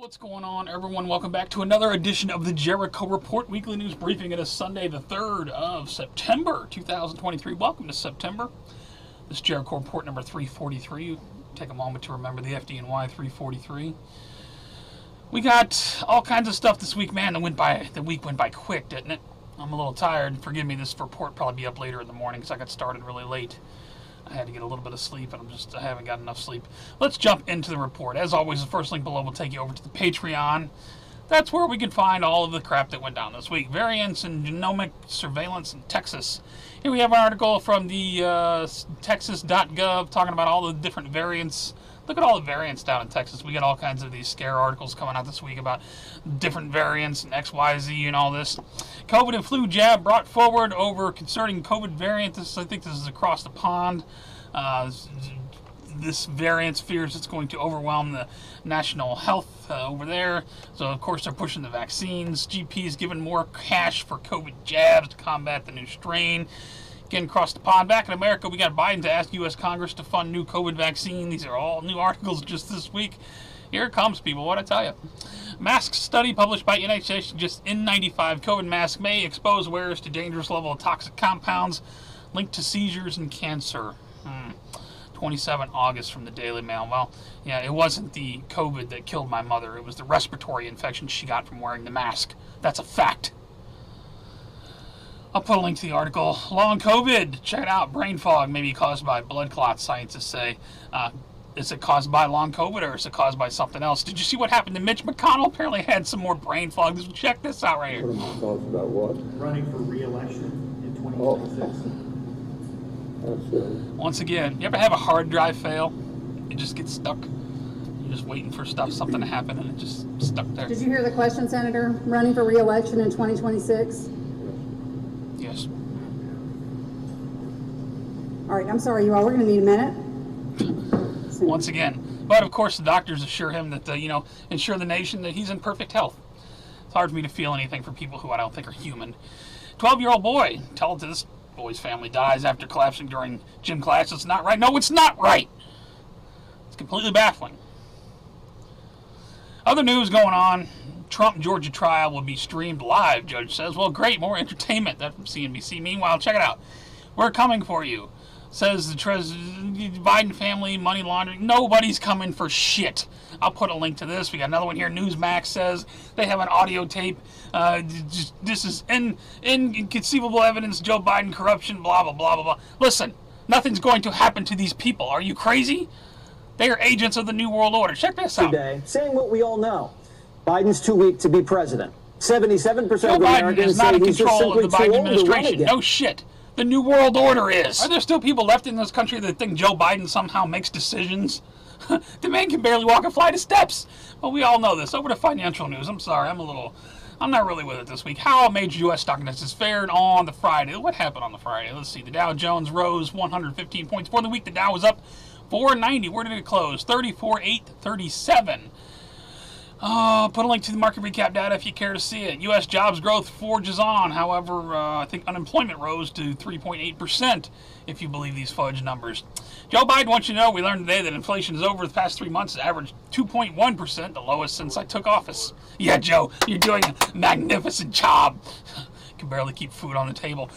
What's going on, everyone? Welcome back to another edition of the Jericho Report Weekly News Briefing. It is Sunday, the 3rd of September, 2023. Welcome to September. This is Jericho Report number 343. Take a moment to remember the FDNY 343. We got all kinds of stuff this week, man. The week went by quick, didn't it? I'm a little tired. Forgive me, this report will probably be up later in the morning because I got started really late. I had to get a little bit of sleep, and I haven't got enough sleep. Let's jump into the report. As always, the first link below will take you over to the Patreon. That's where we can find all of the crap that went down this week. Variants and genomic surveillance in Texas. Here we have an article from the texas.gov talking about all the different variants. Look at all the variants down in Texas. We got all kinds of these scare articles coming out this week about different variants and XYZ and all this. COVID and flu jab brought forward over concerning COVID variant. I think this is across the pond. This variant fears it's going to overwhelm the national health over there. So, of course, they're pushing the vaccines. GPs giving more cash for COVID jabs to combat the new strain. Getting across the pond. Back in America, we got Biden to ask U.S. Congress to fund new COVID vaccine. These are all new articles just this week. Here it comes, people. What I tell you. Mask study published by NHS suggests N95 COVID mask may expose wearers to dangerous level of toxic compounds linked to seizures and cancer. 27 August from the Daily Mail. Well, yeah, it wasn't the COVID that killed my mother. It was the respiratory infection she got from wearing the mask. That's a fact. I'll put a link to the article. Long COVID. Check it out. Brain fog may be caused by blood clots, scientists say. Is it caused by long COVID or is it caused by something else? Did you see what happened to Mitch McConnell? Apparently had some more brain fog. Check this out right here. Talks about what? Running for re-election in 2026. Once again, you ever have a hard drive fail? You just get stuck. You're just waiting for something to happen, and it just stuck there. Did you hear the question, Senator? Running for re-election in 2026? Yes. All right, I'm sorry, you all. We're going to need a minute. Once again. But, of course, the doctors assure him that, ensure the nation that he's in perfect health. It's hard for me to feel anything for people who I don't think are human. 12-year-old boy. Tell it to this boy's family dies after collapsing during gym class. It's not right. No, it's not right. It's completely baffling. Other news going on. Trump Georgia trial will be streamed live, judge says. Well, great, more entertainment. That's from CNBC. Meanwhile, check it out. We're coming for you, says the Biden family, money laundering. Nobody's coming for shit. I'll put a link to this. We got another one here. Newsmax says they have an audio tape. This is inconceivable evidence. Joe Biden corruption, blah, blah, blah, blah, blah. Listen, nothing's going to happen to these people. Are you crazy? They are agents of the New World Order. Check this out. Today, saying what we all know. Biden's too weak to be president. 77% Joe of Biden Americans is not say in he's just control of simply the too Biden old to run administration. again. No shit. The New World Order is. Are there still people left in this country that think Joe Biden somehow makes decisions? The man can barely walk a flight of steps. Well, we all know this. Over to financial news. I'm sorry, I'm not really with it this week. How major U.S. stock indexes fared on the Friday. What happened on the Friday? Let's see. The Dow Jones rose 115 points. For the week, the Dow was up 490. Where did it close? 34,837. Put a link to the market recap data if you care to see it. U.S. jobs growth forges on. However, I think unemployment rose to 3.8%, if you believe these fudge numbers. Joe Biden wants you to know we learned today that inflation is over the past 3 months. It's averaged 2.1%, the lowest since I took office. Yeah, Joe, you're doing a magnificent job. Can barely keep food on the table.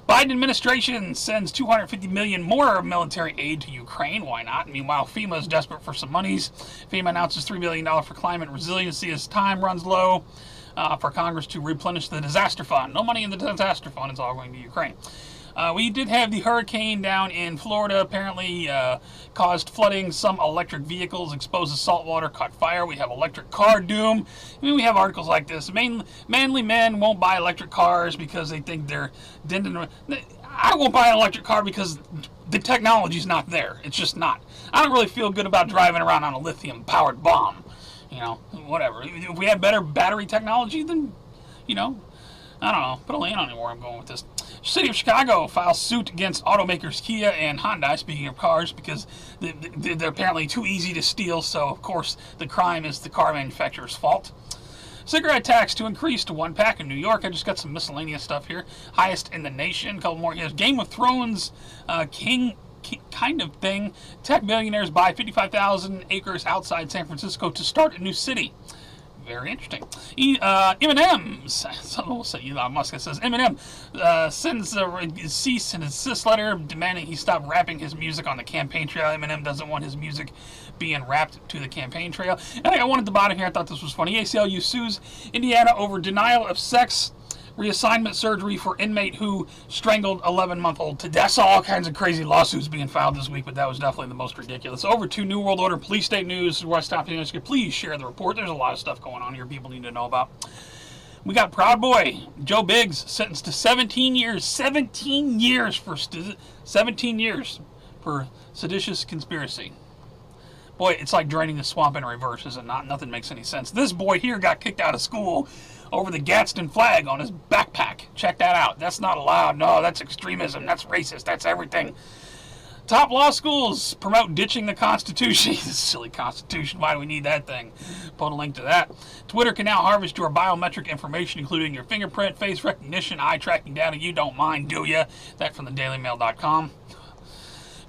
Biden administration sends $250 million more military aid to Ukraine. Why not? Meanwhile, FEMA is desperate for some monies. FEMA announces $3 billion for climate resiliency as time runs low for Congress to replenish the disaster fund. No money in the disaster fund. It's all going to Ukraine. We did have the hurricane down in Florida, apparently caused flooding. Some electric vehicles exposed to salt water caught fire. We have electric car doom. I mean, we have articles like this. Manly men won't buy electric cars because they think they're... I won't buy an electric car because the technology's not there. It's just not. I don't really feel good about driving around on a lithium-powered bomb. Whatever. If we had better battery technology, then, I don't know. Put a lane on it where I'm going with this. City of Chicago files suit against automakers Kia and Hyundai, speaking of cars, because they're apparently too easy to steal, so of course the crime is the car manufacturer's fault. Cigarette tax to increase to 1 pack in New York. I just got some miscellaneous stuff here. Highest in the nation. A couple more here. Game of Thrones king kind of thing. Tech billionaires buy 55,000 acres outside San Francisco to start a new city. Very interesting. M&M's. Someone will say Elon Musk. It says M&M sends a cease and desist letter demanding he stop rapping his music on the campaign trail. M&M doesn't want his music being rapped to the campaign trail. And I got one at the bottom here. I thought this was funny. ACLU sues Indiana over denial of sex reassignment surgery for inmate who strangled 11-month-old to death. Saw all kinds of crazy lawsuits being filed this week, but that was definitely the most ridiculous. Over to New World Order Police State News, where I stopped in. Please share the report. There's a lot of stuff going on here people need to know about. We got Proud Boy Joe Biggs sentenced to 17 years. 17 years for 17 years for seditious conspiracy. Boy, it's like draining the swamp in reverse, is it not? Nothing makes any sense. This boy here got kicked out of school over the Gadsden flag on his backpack. Check that out. That's not allowed. No, that's extremism. That's racist. That's everything. Top law schools promote ditching the Constitution. This silly Constitution. Why do we need that thing? Put a link to that. Twitter can now harvest your biometric information, including your fingerprint, face recognition, eye tracking data. You don't mind, do ya? That from the dailymail.com.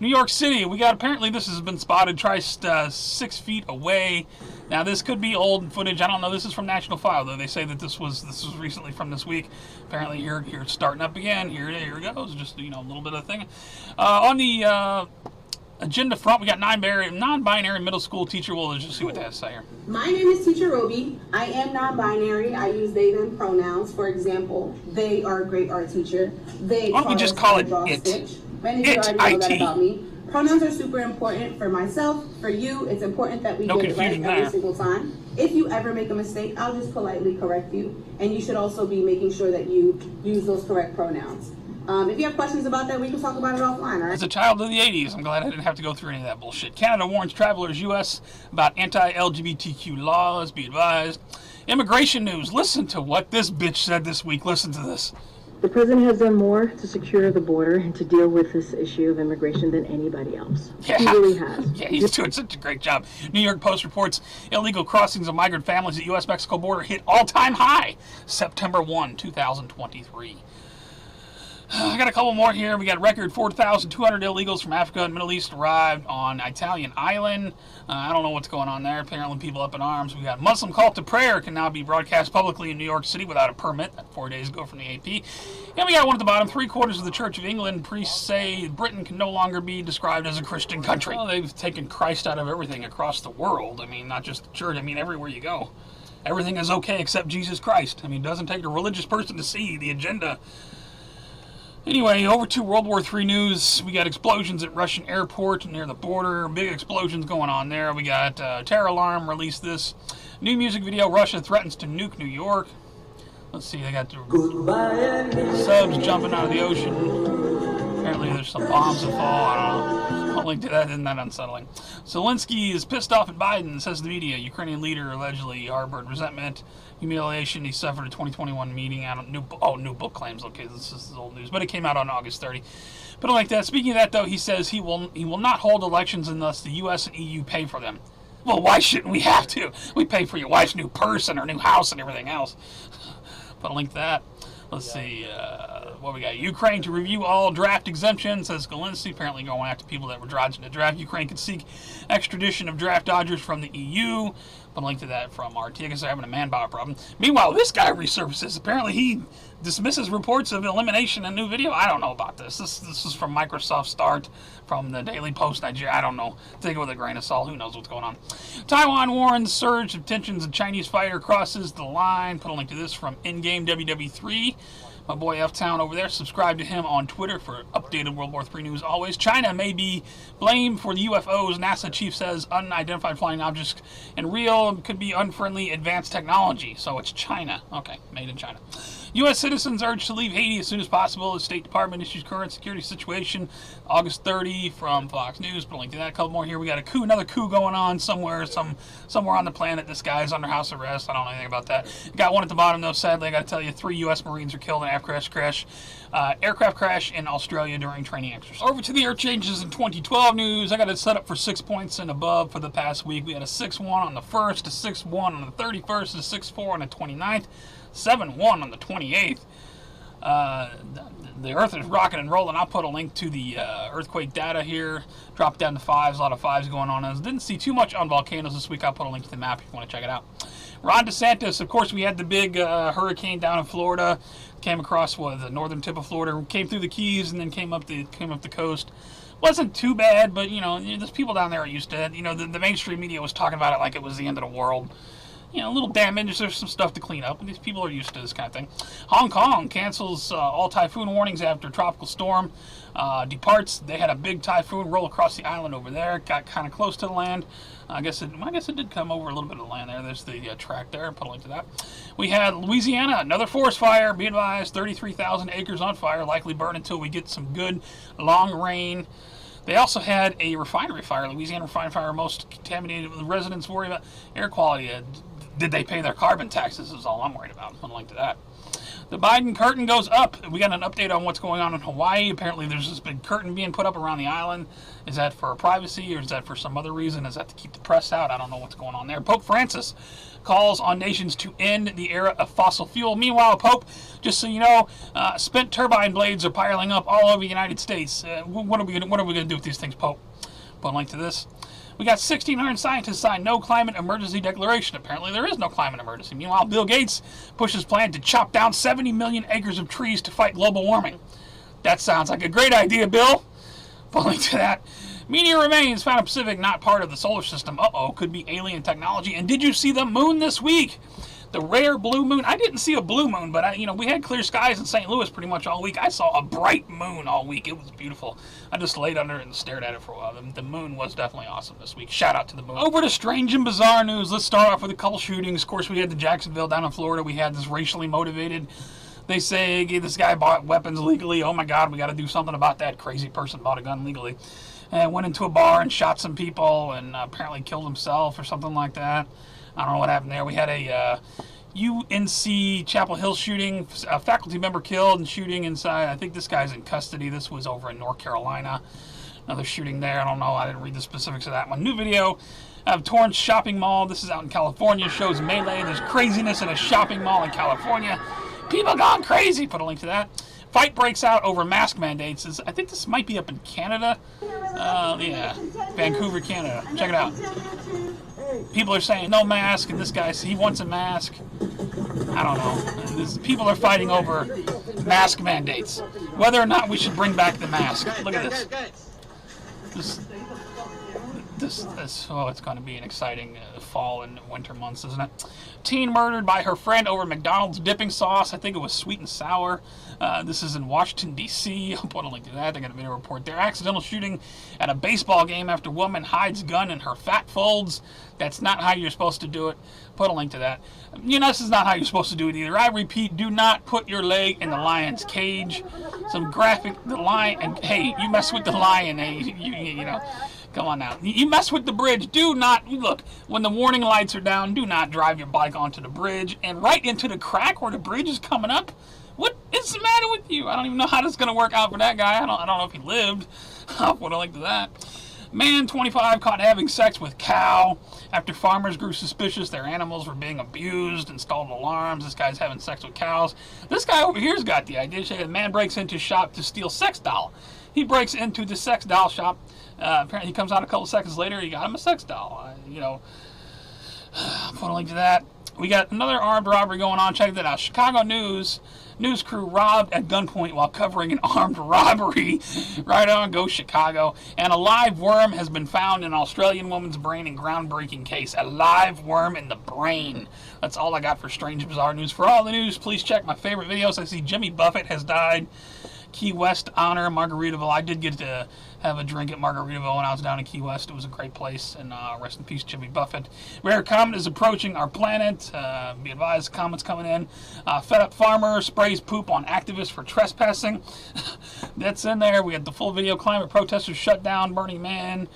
New York City, we got, apparently this has been spotted, try 6 feet away. Now this could be old footage, I don't know, this is from National File, though. They say that this was recently from this week. Apparently here it's starting up again, here it goes, just, a little bit of thing. On the agenda front, we got non-binary middle school teacher. Well, let's just see what they have to say here. My name is Teacher Roby. I am non-binary. I use they, them pronouns. For example, they are a great art teacher. They why don't we just call it it? it? Many of you already know that about me. Pronouns are super important for myself, for you. It's important that we get it right every single time. If you ever make a mistake, I'll just politely correct you. And you should also be making sure that you use those correct pronouns. If you have questions about that, we can talk about it offline, all right? As a child of the 80s, I'm glad I didn't have to go through any of that bullshit. Canada warns travelers U.S. about anti-LGBTQ laws. Be advised. Immigration news. Listen to what this bitch said this week. Listen to this. The president has done more to secure the border and to deal with this issue of immigration than anybody else. Yeah. He really has. Yeah, he's doing such a great job. New York Post reports illegal crossings of migrant families at U.S.-Mexico border hit all-time high September 1, 2023. I got a couple more here. We got record 4,200 illegals from Africa and Middle East arrived on Italian island. I don't know what's going on there. Apparently people up in arms. We got Muslim call to prayer can now be broadcast publicly in New York City without a permit. 4 days ago from the AP. And we got one at the bottom. 3/4 of the Church of England priests say Britain can no longer be described as a Christian country. Well, they've taken Christ out of everything across the world. I mean, not just the church. I mean, everywhere you go. Everything is okay except Jesus Christ. I mean, it doesn't take a religious person to see the agenda. Anyway, over to World War III news. We got explosions at Russian airport near the border. Big explosions going on there. We got terror alarm released this. New music video, Russia threatens to nuke New York. Let's see, they got the subs jumping out of the ocean. Apparently there's some bombs that fall. I don't know. I'll link to that. Isn't that unsettling? Zelensky is pissed off at Biden, says the media. Ukrainian leader allegedly harbored resentment, humiliation. He suffered a 2021 meeting. New book claims. Okay, this is old news, but it came out on August 30. But like that. Speaking of that, though, he says he will not hold elections unless the U.S. and EU pay for them. Well, why shouldn't we have to? We pay for your wife's new purse and her new house and everything else. Put a link to that. Let's see, what we got? Ukraine to review all draft exemptions, says Zelensky, apparently going after people that were dodging the draft. Ukraine could seek extradition of draft dodgers from the EU. Put a link to that from RT. I guess they're having a manpower problem. Meanwhile, this guy resurfaces. Apparently he dismisses reports of elimination in new video. I don't know about this. This is from Microsoft Start, from the Daily Post Nigeria. I don't know. Take it with a grain of salt. Who knows what's going on? Taiwan warns surge of tensions. A Chinese fighter crosses the line. Put a link to this from In-Game WW3. My boy F-Town over there. Subscribe to him on Twitter for updated World War III news always. China may be blamed for the UFOs. NASA chief says unidentified flying objects and real could be unfriendly advanced technology. So it's China. Okay, made in China. U.S. citizens urged to leave Haiti as soon as possible. The State Department issues current security situation. August 30 from Fox News. Put a link to that. A couple more here. We got a coup, another coup going on somewhere on the planet. This guy's under house arrest. I don't know anything about that. Got one at the bottom though. Sadly, I got to tell you, 3 U.S. Marines are killed in an aircraft crash in Australia during training exercise. Over to the Earth changes in 2012 news. I got it set up for 6 points and above for the past week. We had a 6-1 on the 1st, a 6-1 on the 31st, a 6-4 on the 29th. 7-1 on the 28th. The Earth is rocking and rolling. I'll put a link to the earthquake data here. Dropped down to 5s. A lot of 5s going on. I didn't see too much on volcanoes this week. I'll put a link to the map if you want to check it out. Ron DeSantis, of course, we had the big hurricane down in Florida. Came across the northern tip of Florida, came through the Keys, and then came up the coast. Wasn't too bad, but there's people down there are used to it. The mainstream media was talking about it like it was the end of the world. A little damage. There's some stuff to clean up, and these people are used to this kind of thing. Hong Kong cancels all typhoon warnings after tropical storm departs. They had a big typhoon roll across the island over there. Got kind of close to the land. I guess it did come over a little bit of the land there. There's the track there. Put a link to that. We had Louisiana, another forest fire. Be advised, 33,000 acres on fire. Likely burn until we get some good long rain. They also had a refinery fire. Louisiana refinery fire, most contaminated. The residents worry about air quality. Did they pay their carbon taxes is all I'm worried about. Put a link to that. The Biden curtain goes up. We got an update on what's going on in Hawaii. Apparently there's this big curtain being put up around the island. Is that for privacy or is that for some other reason? Is that to keep the press out? I don't know what's going on there. Pope Francis calls on nations to end the era of fossil fuel. Meanwhile, Pope, just so you know, spent turbine blades are piling up all over the United States. What are we going to do with these things, Pope? Put a link to this. We got 1,600 scientists sign no climate emergency declaration. Apparently there is no climate emergency. Meanwhile, Bill Gates pushes plan to chop down 70 million acres of trees to fight global warming. That sounds like a great idea, Bill. Put a link to that. Meteor remains found in Pacific, not part of the solar system. Could be alien technology. And did you see the moon this week? The rare blue moon. I didn't see a blue moon, but we had clear skies in St. Louis pretty much all week. I saw a bright moon all week. It was beautiful. I just laid under it and stared at it for a while. The moon was definitely awesome this week. Shout out to the moon. Over to strange and bizarre news. Let's start off with a couple shootings. Of course, we had the Jacksonville down in Florida. We had this racially motivated. They say this guy bought weapons legally. Oh my God, we got to do something about that. Crazy person bought a gun legally. And went into a bar and shot some people and apparently killed himself or something like that. I don't know what happened there. We had a UNC Chapel Hill shooting, a faculty member killed and shooting inside. I think this guy's in custody. This was over in North Carolina. Another shooting there. I don't know. I didn't read the specifics of that one. New video of Torrance Shopping Mall. This is out in California. Shows melee. There's craziness in a shopping mall in California. People gone crazy. Put a link to that. Fight breaks out over mask mandates. I think this might be up in Canada. Yeah, Vancouver, Canada. Check it out. People are saying no mask, and this guy, he wants a mask. I don't know. People are fighting over mask mandates. Whether or not we should bring back the mask. Look at this. It's going to be an exciting fall and winter months, isn't it? Teen murdered by her friend over McDonald's dipping sauce. I think it was sweet and sour. This is in Washington, D.C. I'll put a link to that. They got a video report there. Accidental shooting at a baseball game after woman hides gun in her fat folds. That's not how you're supposed to do it. Put a link to that. This is not how you're supposed to do it either. I repeat, do not put your leg in the lion's cage. Some graphic, the lion, and hey, you mess with the lion, hey, come on now. You mess with the bridge. Do not, look, when the warning lights are down, do not drive your bike onto the bridge and right into the crack where the bridge is coming up. What is the matter with you? I don't even know how this is going to work out for that guy. I don't know if he lived. I'll put a link to that. Man, 25, caught having sex with cow after farmers grew suspicious their animals were being abused, installed alarms. This guy's having sex with cows. This guy over here's got the idea. A man breaks into a shop to steal sex doll. He breaks into the sex doll shop. Apparently he comes out a couple seconds later. He got him a sex doll. Put a link to that. We got another armed robbery going on. Check that out. Chicago news crew robbed at gunpoint while covering an armed robbery. Right on, go Chicago. And a live worm has been found in an Australian woman's brain in groundbreaking case. A live worm in the brain. That's all I got for strange, bizarre news. For all the news, please check my favorite videos. I see Jimmy Buffett has died. Key West honor, Margaritaville. I did get to have a drink at Margaritaville when I was down in Key West. It was a great place, and rest in peace, Jimmy Buffett. Rare comet is approaching our planet. Be advised, comet's coming in. Fed up farmer sprays poop on activists for trespassing. That's in there. We had the full video. Climate protesters shut down Burning Man.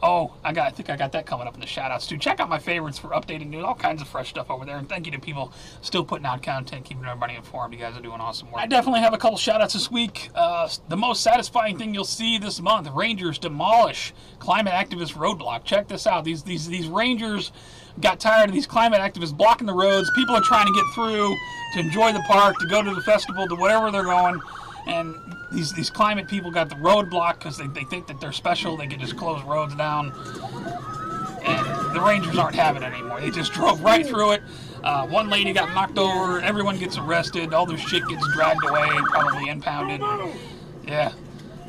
I think I got that coming up in the shout-outs, too. Check out my favorites for updating news. All kinds of fresh stuff over there. And thank you to people still putting out content, keeping everybody informed. You guys are doing awesome work. I definitely have a couple shout-outs this week. The most satisfying thing you'll see this month, Rangers demolish climate activist roadblock. Check this out. These Rangers got tired of these climate activists blocking the roads. People are trying to get through to enjoy the park, to go to the festival, to wherever they're going. And these climate people got the road blocked because they think that they're special. They can just close roads down. And the Rangers aren't having it anymore. They just drove right through it. One lady got knocked over. Everyone gets arrested. All their shit gets dragged away and probably impounded. Yeah.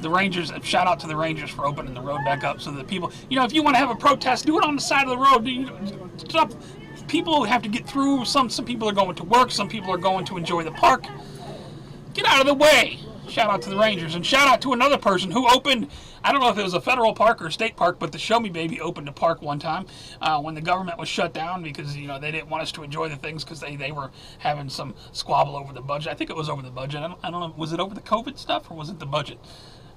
The Rangers, shout out to the Rangers for opening the road back up so that people, if you want to have a protest, do it on the side of the road. Stop. People have to get through. Some people are going to work. Some people are going to enjoy the park. Get out of the way. Shout out to the Rangers. And shout out to another person who opened, I don't know if it was a federal park or a state park, but TheShowmebby opened a park one time when the government was shut down because, they didn't want us to enjoy the things because they were having some squabble over the budget. I think it was over the budget. I don't know. Was it over the COVID stuff or was it the budget?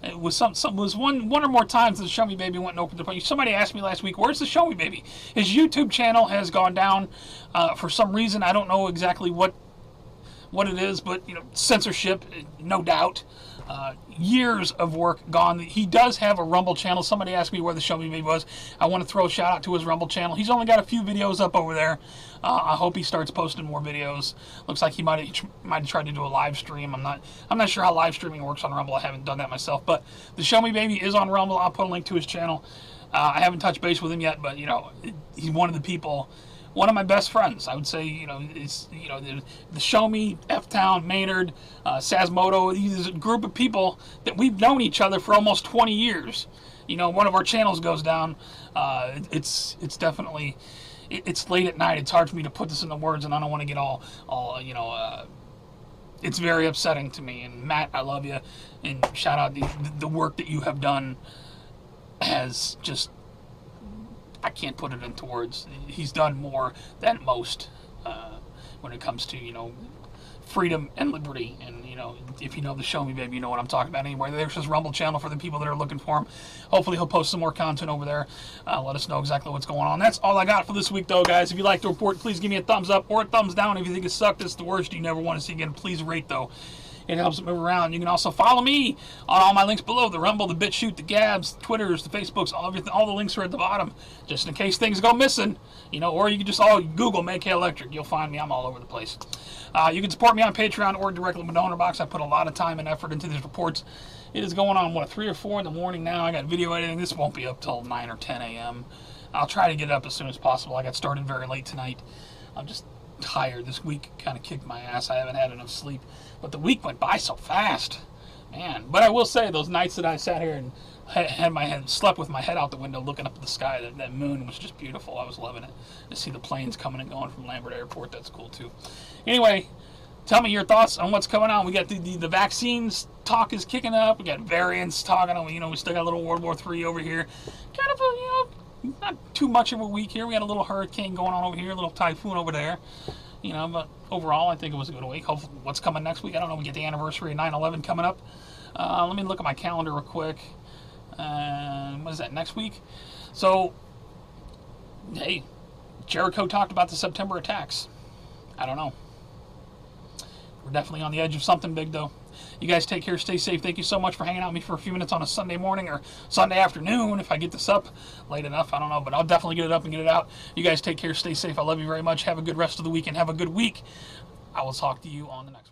It was one or more times that TheShowmebby went and opened the park. Somebody asked me last week, where's TheShowmebby? His YouTube channel has gone down for some reason. I don't know exactly what it is, but censorship, no doubt. Years of work gone. He does have a Rumble channel. Somebody asked me where TheShowmebby was. I want to throw a shout out to his Rumble channel. He's only got a few videos up over there. I hope he starts posting more videos. Looks like he might have tried to do a live stream. I'm not sure how live streaming works on Rumble. I haven't done that myself. But TheShowmebby is on Rumble. I'll put a link to his channel. I haven't touched base with him yet, but he's one of the people. One of my best friends, I would say, the Show Me, F-Town, Maynard, Sasmoto, there's a group of people that we've known each other for almost 20 years. One of our channels goes down. It's definitely, it's late at night. It's hard for me to put this into words, and I don't want to get all it's very upsetting to me. And Matt, I love you, and shout out the work that you have done has just, I can't put it into words. He's done more than most when it comes to, freedom and liberty. And, if you know TheShowmebby, you know what I'm talking about anyway. There's his Rumble channel for the people that are looking for him. Hopefully he'll post some more content over there. Let us know exactly what's going on. That's all I got for this week, though, guys. If you like the report, please give me a thumbs up or a thumbs down. If you think it sucked, it's the worst you never want to see again. Please rate, though. It helps it move around. You can also follow me on all my links below. The Rumble, the BitChute, the Gabs, the Twitters, the Facebooks, all the links are at the bottom. Just in case things go missing, or you can just Google Make Electric. You'll find me. I'm all over the place. You can support me on Patreon or directly with DonorBox. I put a lot of time and effort into these reports. It is going on, 3 or 4 in the morning now. I got video editing. This won't be up till 9 or 10 a.m. I'll try to get it up as soon as possible. I got started very late tonight. I'm just tired. This week kind of kicked my ass. I haven't had enough sleep. But the week went by so fast, man. But I will say, those nights that I sat here and slept with my head out the window looking up at the sky, that moon was just beautiful. I was loving it. To see the planes coming and going from Lambert Airport, that's cool too. Anyway, tell me your thoughts on what's going on. We got the vaccines talk is kicking up. We got variants talking. We still got a little World War III over here. Kind of a, not too much of a week here. We had a little hurricane going on over here, a little typhoon over there. But overall, I think it was a good week. Hopefully, what's coming next week? I don't know. We get the anniversary of 9/11 coming up. Let me look at my calendar real quick. What is that, next week? So, hey, Jericho talked about the September attacks. I don't know. We're definitely on the edge of something big, though. You guys take care, stay safe. Thank you so much for hanging out with me for a few minutes on a Sunday morning or Sunday afternoon. If I get this up late enough, I don't know, but I'll definitely get it up and get it out. You guys take care, stay safe. I love you very much. Have a good rest of the week and have a good week. I will talk to you on the next one.